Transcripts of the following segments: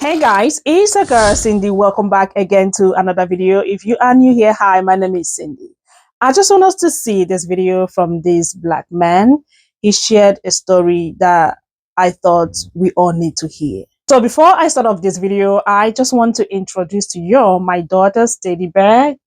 Hey guys, it's a girl Cindy. Welcome back again to another video. If you are new here, hi, my name is Cindy. I just want us to see this video from this black man. He shared a story that I thought we all need to hear. So before I start off this video, I just want to introduce to you my daughter's teddy bear,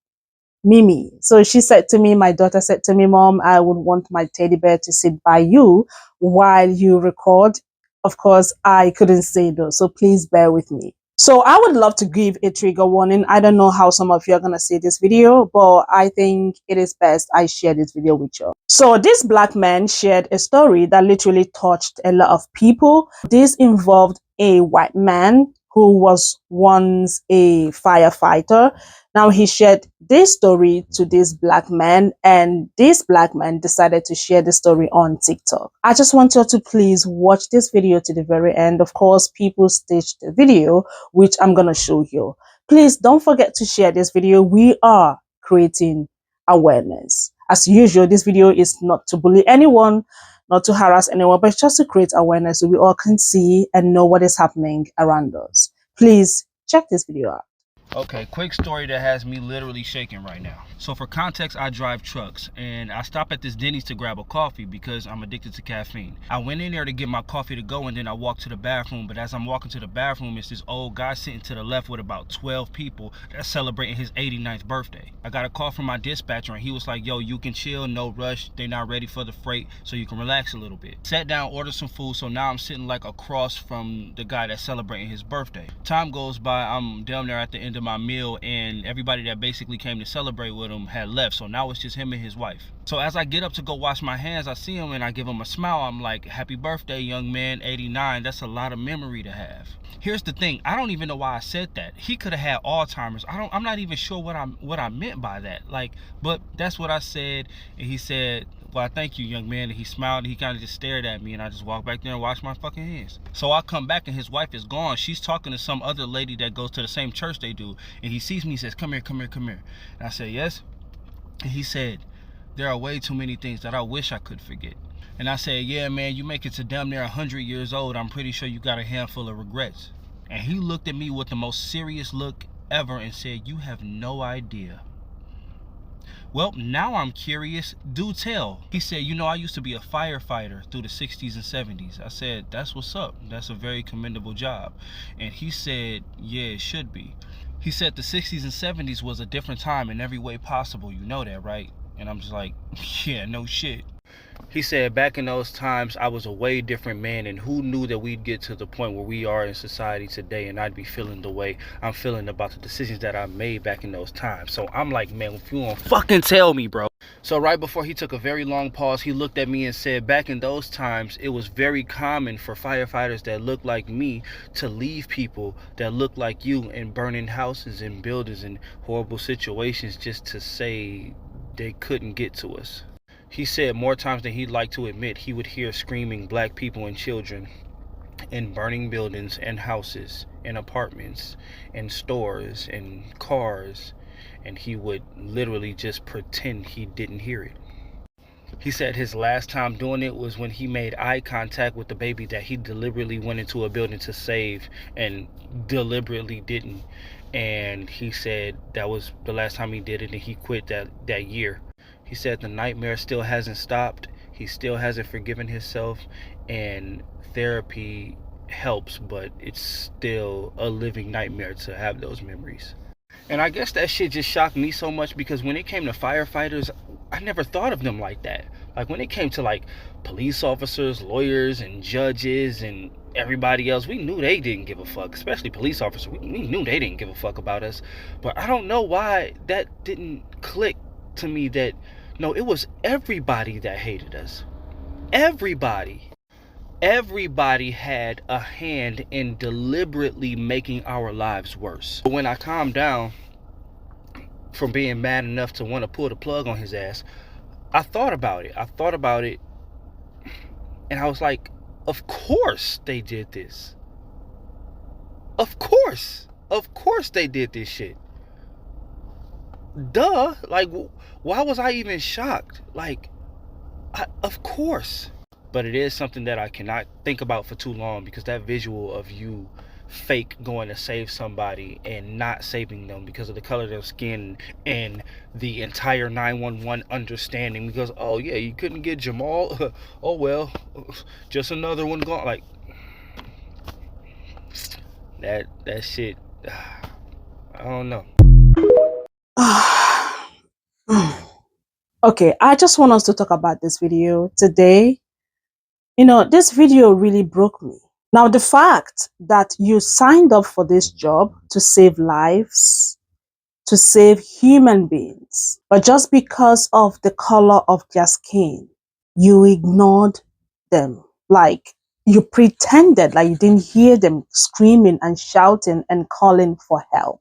Mimi. So she said to me, my daughter said to me, Mom, I would want my teddy bear to sit by you while you record. Of course, I couldn't say no, so please bear with me. So I would love to give a trigger warning. I don't know how some of you are going to see this video, but I think it is best I share this video with you. So this black man shared a story that literally touched a lot of people. This involved a white man who was once a firefighter. Now he shared this story to this black man, and this black man decided to share the story on TikTok. I just want you to please watch this video to the very end. Of course, people staged the video, which I'm going to show you. Please don't forget to share this video. We are creating awareness. As usual, this video is not to bully anyone, not to harass anyone, but just to create awareness so we all can see and know what is happening around us. Please check this video out. Okay, quick story that has me literally shaking right now. So for context, I drive trucks and I stop at this Denny's to grab a coffee because I'm addicted to caffeine. I went in there to get my coffee to go and then I walked to the bathroom, but as I'm walking to the bathroom, it's this old guy sitting to the left with about 12 people that's celebrating his 89th birthday. I got a call from my dispatcher and he was like, yo, you can chill, no rush, they're not ready for the freight, so you can relax a little bit. Sat down, ordered some food, so now I'm sitting like across from the guy that's celebrating his birthday. Time goes by, I'm down there at the end of my meal and everybody that basically came to celebrate with him had left, so now it's just him and his wife. So as I get up to go wash my hands, I see him and I give him a smile. I'm like, happy birthday, young man, 89. That's a lot of memory to have. Here's the thing, I don't even know why I said that. He could have had Alzheimer's. I'm not even sure what I meant by that. But that's what I said. And he said, well, thank you, young man. And he smiled and he kind of just stared at me and I just walked back there and washed my fucking hands. So I come back and his wife is gone. She's talking to some other lady that goes to the same church they do. And he sees me, he says, come here, come here, come here. And I said, yes. And he said, there are way too many things that I wish I could forget. And I said, yeah, man, you make it to damn near 100 years old. I'm pretty sure you got a handful of regrets. And he looked at me with the most serious look ever and said, you have no idea. Well, now I'm curious. Do tell. He said, you know, I used to be a firefighter through the 60s and 70s. I said, that's what's up. That's a very commendable job. And he said, yeah, it should be. He said the 60s and 70s was a different time in every way possible. You know that, right? And I'm just like, yeah, no shit. He said back in those times, I was a way different man, and who knew that we'd get to the point where we are in society today and I'd be feeling the way I'm feeling about the decisions that I made back in those times. So I'm like, man, if you won't fucking tell me, bro. So right before he took a very long pause, he looked at me and said, back in those times, it was very common for firefighters that looked like me to leave people that looked like you in burning houses and buildings and horrible situations just to say they couldn't get to us. He said more times than he'd like to admit, he would hear screaming black people and children in burning buildings and houses and apartments and stores and cars, and he would literally just pretend he didn't hear it. He said his last time doing it was when he made eye contact with the baby that he deliberately went into a building to save and deliberately didn't. And he said that was the last time he did it, and he quit that year. He said the nightmare still hasn't stopped. He still hasn't forgiven himself, and therapy helps, but it's still a living nightmare to have those memories. And I guess that shit just shocked me so much because when it came to firefighters, I never thought of them like that. Like when it came to like police officers, lawyers, and judges, and everybody else, we knew they didn't give a fuck, especially police officers. We knew they didn't give a fuck about us. But I don't know why that didn't click to me that, no, it was everybody that hated us. Everybody. Everybody had a hand in deliberately making our lives worse. When I calmed down from being mad enough to want to pull the plug on his ass, I thought about it. And I was like, of course they did this. Of course they did this shit. Duh. Like, why was I even shocked? Like, of course. But it is something that I cannot think about for too long, because that visual of you fake going to save somebody and not saving them because of the color of their skin and the entire 911 understanding because, oh yeah, you couldn't get Jamal. Oh well, just another one gone. Like that shit. I don't know. Okay, I just want us to talk about this video today. This video really broke me. Now, the fact that you signed up for this job to save lives, to save human beings, but just because of the color of their skin, you ignored them. Like you pretended like you didn't hear them screaming and shouting and calling for help.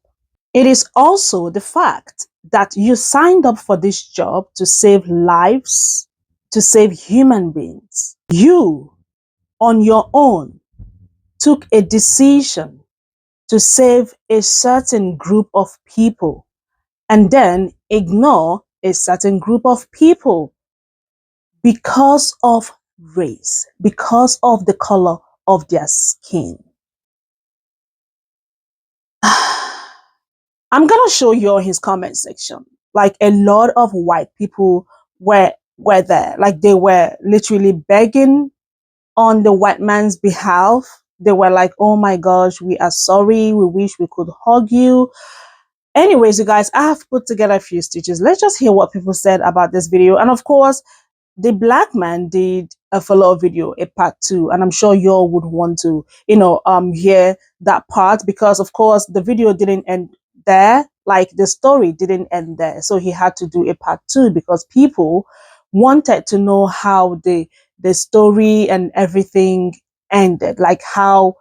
It is also the fact that you signed up for this job to save lives, to save human beings. You, on your own, took a decision to save a certain group of people and then ignore a certain group of people because of race, because of the color of their skin. I'm gonna show you his comment section. Like a lot of white people were there. Like they were literally begging on the white man's behalf. They were like, "Oh my gosh, we are sorry. We wish we could hug you." Anyways, you guys, I have put together a few stitches. Let's just hear what people said about this video. And of course, the black man did a follow-up video, a part 2, and I'm sure you all would want to, hear that part because, of course, the video didn't end there. Like the story didn't end there, so he had to do a part 2 because people wanted to know how the story and everything ended, like how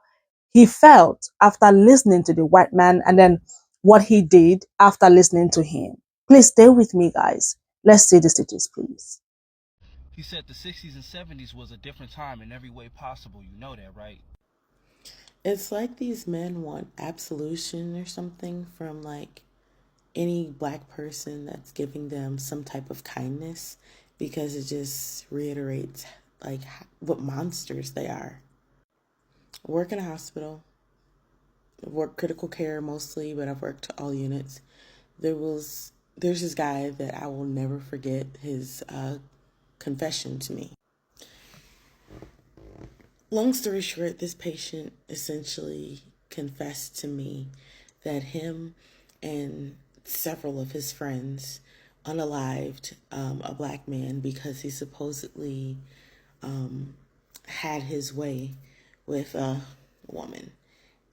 he felt after listening to the white man, and then what he did after listening to him. Please stay with me, guys. Let's see the stitches, please. He said the 60s and 70s was a different time in every way possible. You know that, right? It's like these men want absolution or something from like any black person that's giving them some type of kindness because it just reiterates like what monsters they are. I work in a hospital. I work critical care mostly, but I've worked all units. There's this guy that I will never forget his confession to me. Long story short, this patient essentially confessed to me that him and several of his friends unalived a black man because he supposedly had his way with a woman.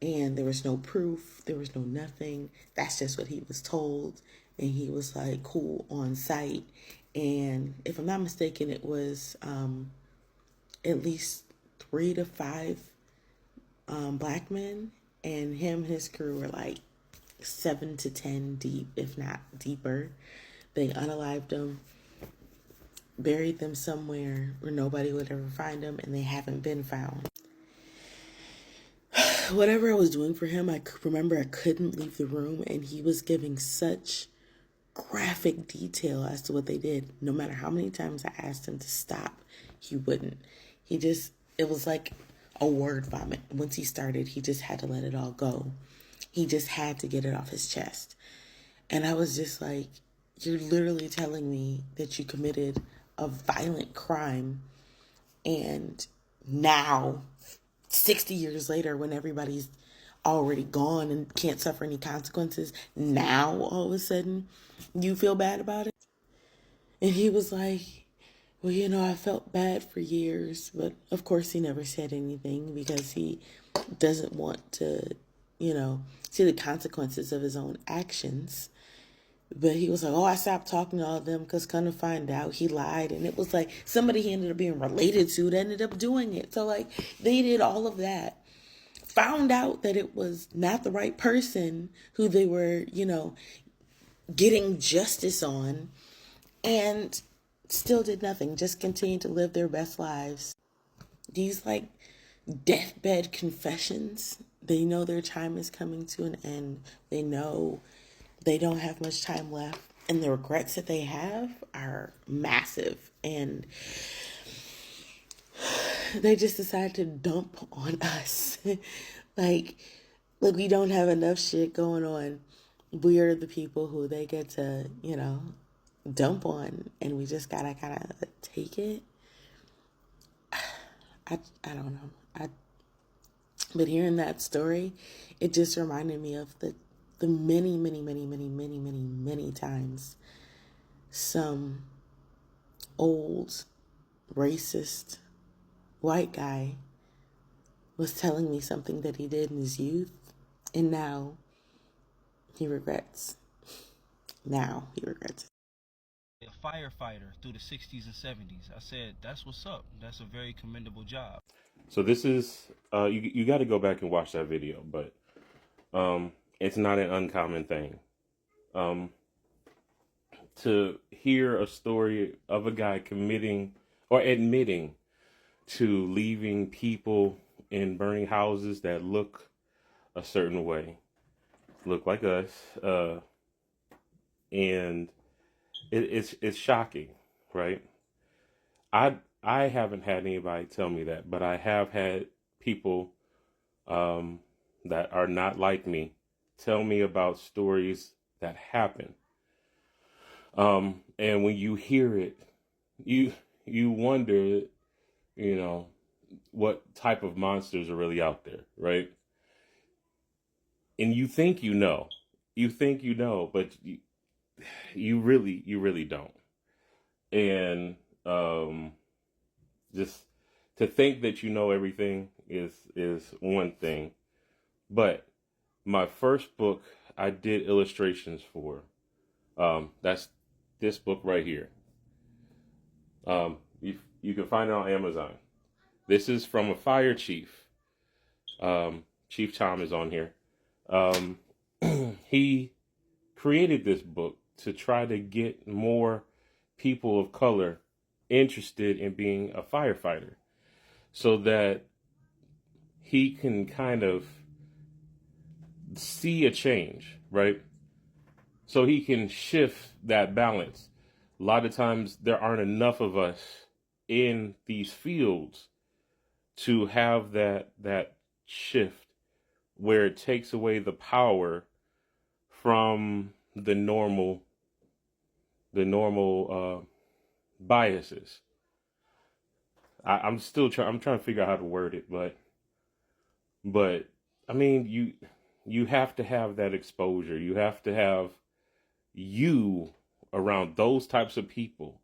And there was no proof, there was no nothing. That's just what he was told. And he was like cool on site. And if I'm not mistaken, it was at least 3 to 5 black men, and him and his crew were like 7 to 10 deep, if not deeper. They unalived them, buried them somewhere where nobody would ever find them, and they haven't been found. Whatever I was doing for him, I remember I couldn't leave the room, and he was giving such graphic detail as to what they did. No matter how many times I asked him to stop, he wouldn't. It was like a word vomit. Once he started, he just had to let it all go. He just had to get it off his chest. And I was just like, you're literally telling me that you committed a violent crime, and now, 60 years later, when everybody's already gone and can't suffer any consequences, now all of a sudden you feel bad about it? And he was like, well, I felt bad for years, but of course he never said anything because he doesn't want to, see the consequences of his own actions. But he was like, oh, I stopped talking to all of them because kind of find out he lied. And it was like somebody he ended up being related to that ended up doing it. So like they did all of that. Found out that it was not the right person who they were, getting justice on, and still did nothing. Just continued to live their best lives. These like deathbed confessions, they know their time is coming to an end. They know they don't have much time left, and the regrets that they have are massive, and they just decide to dump on us. Like, Like, we don't have enough shit going on. We are the people who they get to, dump on, and we just gotta kind of take it. I don't know. But hearing that story, it just reminded me of the many, many, many, many, many, many, many times some old racist white guy was telling me something that he did in his youth, and now he regrets. Now he regrets it. A firefighter through the 60s and 70s. I said, that's what's up. That's a very commendable job. So this is you got to go back and watch that video, but it's not an uncommon thing to hear a story of a guy committing or admitting to leaving people in burning houses that look a certain way, look like us, and it's shocking, right? I haven't had anybody tell me that, but I have had people that are not like me tell me about stories that happen. And when you hear it, you wonder, what type of monsters are really out there, right? And you think but you really don't. And just to think that you know everything is one thing. But my first book I did illustrations for. That's this book right here. You can find it on Amazon. This is from a fire chief. Chief Tom is on here. He created this book to try to get more people of color interested in being a firefighter so that he can kind of see a change, right? So he can shift that balance. A lot of times there aren't enough of us in these fields to have that shift where it takes away the power from the normal biases. I'm trying to figure out how to word it, but I mean, you have to have that exposure. You have to have you around those types of people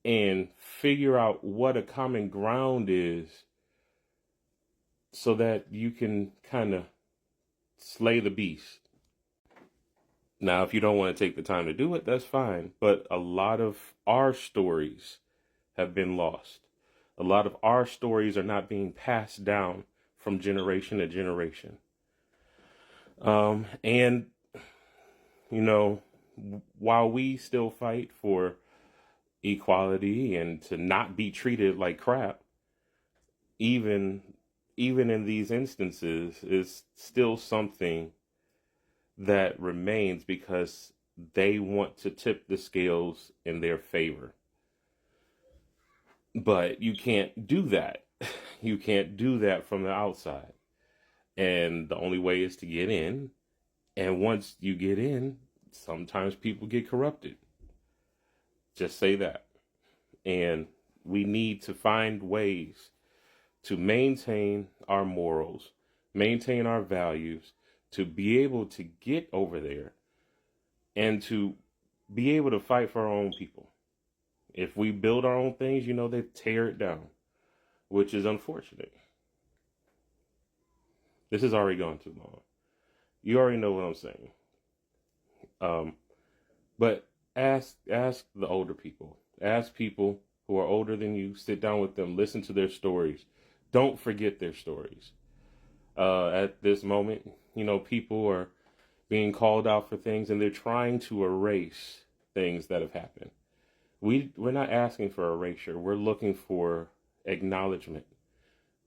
and figure out what a common ground is so that you can kind of slay the beast. Now, if you don't want to take the time to do it, that's fine. But a lot of our stories have been lost. A lot of our stories are not being passed down from generation to generation. And, while we still fight for equality and to not be treated like crap, even in these instances, is still something that remains because they want to tip the scales in their favor. But you can't do that. You can't do that from the outside. And the only way is to get in. And once you get in, sometimes people get corrupted. Just say that. And we need to find ways to maintain our morals, maintain our values, to be able to get over there and to be able to fight for our own people. If we build our own things, they tear it down, which is unfortunate. This is already gone too long. You already know what I'm saying. But ask the older people. Ask people who are older than you. Sit down with them. Listen to their stories. Don't forget their stories. At this moment, people are being called out for things and they're trying to erase things that have happened. We're not asking for erasure. We're looking for acknowledgement.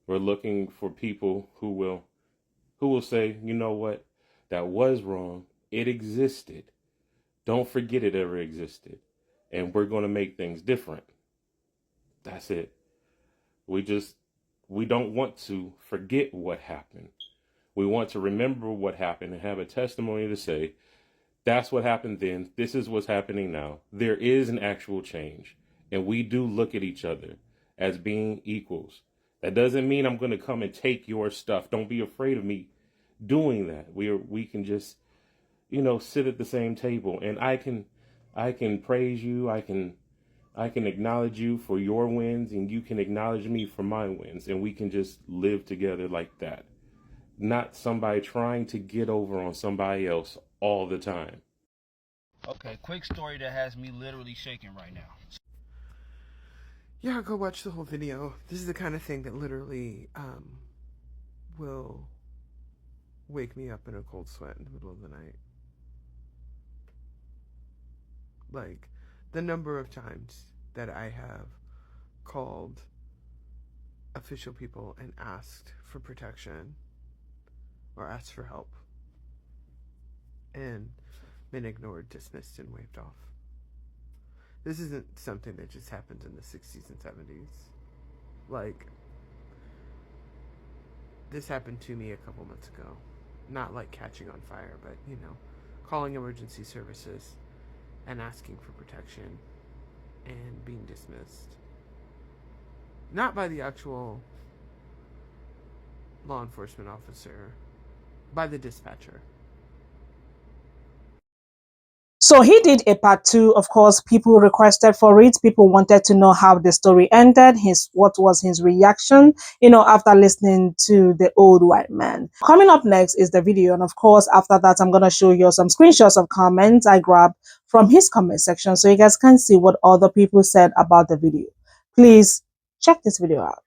We're looking for people who will say, you know what, that was wrong. It existed. Don't forget it ever existed. And we're going to make things different. That's it. We don't want to forget what happened. We want to remember what happened and have a testimony to say, that's what happened then. This is what's happening now. There is an actual change. And we do look at each other as being equals. That doesn't mean I'm going to come and take your stuff. Don't be afraid of me doing that. We can just, sit at the same table, and I can praise you. I can acknowledge you for your wins, and you can acknowledge me for my wins, and we can just live together like that. Not somebody trying to get over on somebody else all the time. Okay, quick story that has me literally shaking right now. Yeah, go watch the whole video. This is the kind of thing that literally will wake me up in a cold sweat in the middle of the night. Like, the number of times that I have called official people and asked for protection or asked for help and been ignored, dismissed, and waved off. This isn't something that just happened in the 60s and 70s. Like, this happened to me a couple months ago. Not like catching on fire, but, calling emergency services and asking for protection and being dismissed. Not by the actual law enforcement officer, by the dispatcher. So he did a part 2. Of course, people requested for it. People wanted to know how the story ended, what was his reaction, after listening to the old white man. Coming up next is the video. And of course, after that, I'm going to show you some screenshots of comments I grabbed from his comment section so you guys can see what other people said about the video. Please check this video out.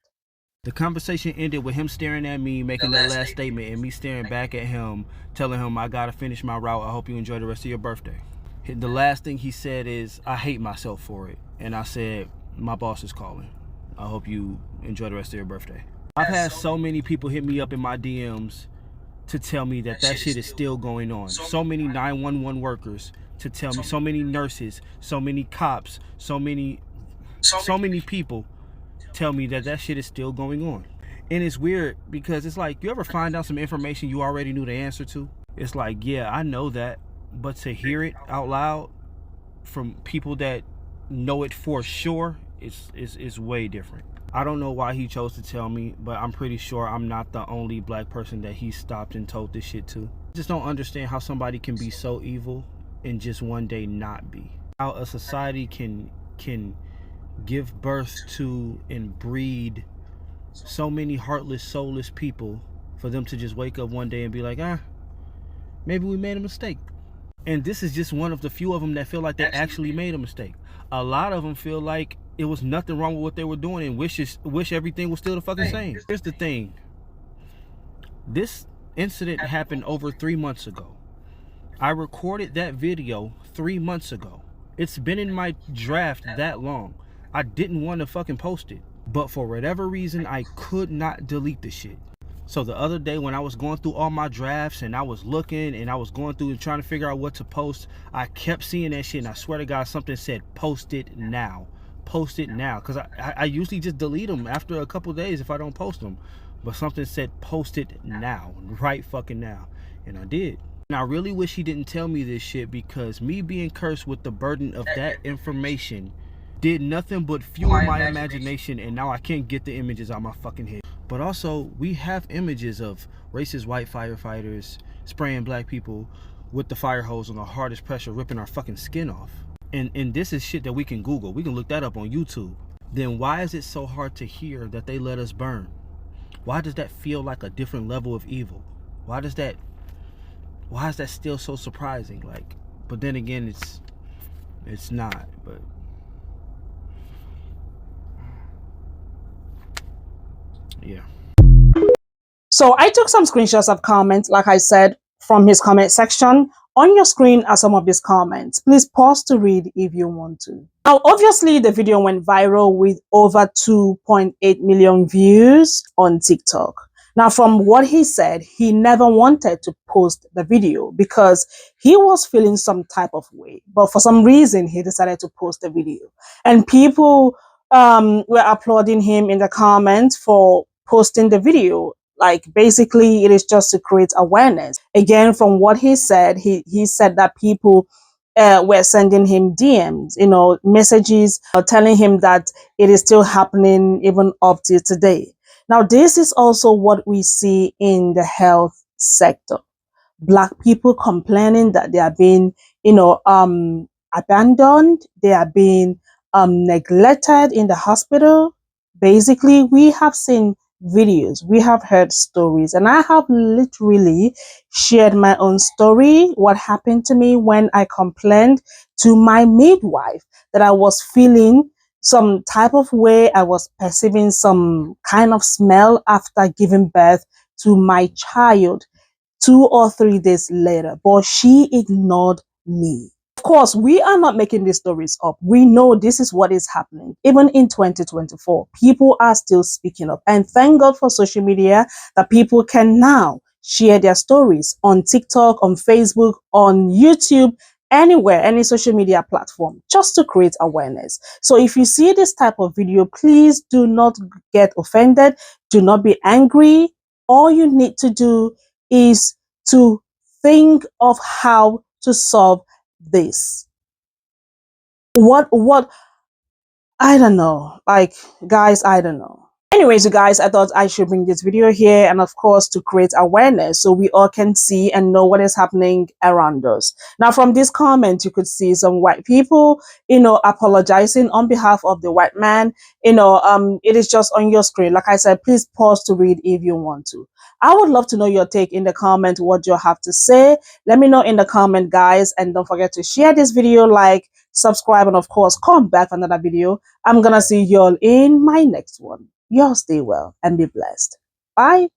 The conversation ended with him staring at me, making that last statement, and me staring back at him, telling him, I gotta finish my route. I hope you enjoy the rest of your birthday. The last thing he said is, I hate myself for it. And I said, my boss is calling. I hope you enjoy the rest of your birthday. I've had so many people hit me up in my DMs to tell me that shit is still going on. So many 911 workers to tell me, so many nurses, so many cops, so many people tell me that shit is still going on. And it's weird because it's like, you ever find out some information you already knew the answer to? It's like, yeah, I know that, but to hear it out loud from people that know it for sure is way different. I don't know why he chose to tell me, but I'm pretty sure I'm not the only black person that he stopped and told this shit to. I just don't understand how somebody can be so evil and just one day not be. How a society can give birth to and breed so many heartless, soulless people for them to just wake up one day and be like, maybe we made a mistake. And this is just one of the few of them that feel like they actually made a mistake. A lot of them feel like it was nothing wrong with what they were doing and wish everything was still the fucking same. Here's the thing. This incident happened over 3 months ago. I recorded that video 3 months ago. It's been in my draft that long. I didn't want to fucking post it, but for whatever reason, I could not delete the shit. So the other day when I was going through all my drafts and I was looking and I was going through and trying to figure out what to post, I kept seeing that shit, and I swear to God, something said, post it now. Post it now. Because I usually just delete them after a couple days if I don't post them. But something said, post it now. Right fucking now. And I did. And I really wish he didn't tell me this shit, because me being cursed with the burden of that information did nothing but fuel my imagination, and now I can't get the images out of my fucking head. But also, we have images of racist white firefighters spraying black people with the fire hose on the hardest pressure, ripping our fucking skin off. And this is shit that we can Google. We can look that up on YouTube. Then why is it so hard to hear that they let us burn? Why does that feel like a different level of evil? Why is that still so surprising? Like, but then again, it's not, but yeah. So I took some screenshots of comments, like I said, from his comment section. On your screen are some of his comments. Please pause to read if you want to. Now, obviously, the video went viral with over 2.8 million views on TikTok. Now, from what he said, he never wanted to post the video because he was feeling some type of way. But for some reason, he decided to post the video. And people were applauding him in the comments for posting the video. Like basically it is just to create awareness. Again, from what he said that people were sending him DMs, messages, telling him that it is still happening even up to today. Now, this is also what we see in the health sector. Black people complaining that they are being, abandoned, they are being neglected in the hospital. Basically, we have seen videos, we have heard stories, and I have literally shared my own story, what happened to me when I complained to my midwife that I was feeling some type of way, I was perceiving some kind of smell after giving birth to my child 2 or 3 days later, but she ignored me. Of course, we are not making these stories up. We know this is what is happening. Even in 2024, people are still speaking up. And thank God for social media that people can now share their stories on TikTok, on Facebook, on YouTube, anywhere, any social media platform, just to create awareness. So if you see this type of video, please do not get offended. Do not be angry. All you need to do is to think of how to solve this. What I don't know. Like, guys, I don't know. Anyways, you guys, I thought I should bring this video here, and of course to create awareness so we all can see and know what is happening around us. Now, from this comment, you could see some white people, apologizing on behalf of the white man. It is just on your screen. Like I said, please pause to read if you want to. I would love to know your take in the comment, what you have to say. Let me know in the comment, guys, and don't forget to share this video, like, subscribe, and of course come back for another video. I'm gonna see y'all in my next one. Y'all stay well and be blessed. Bye.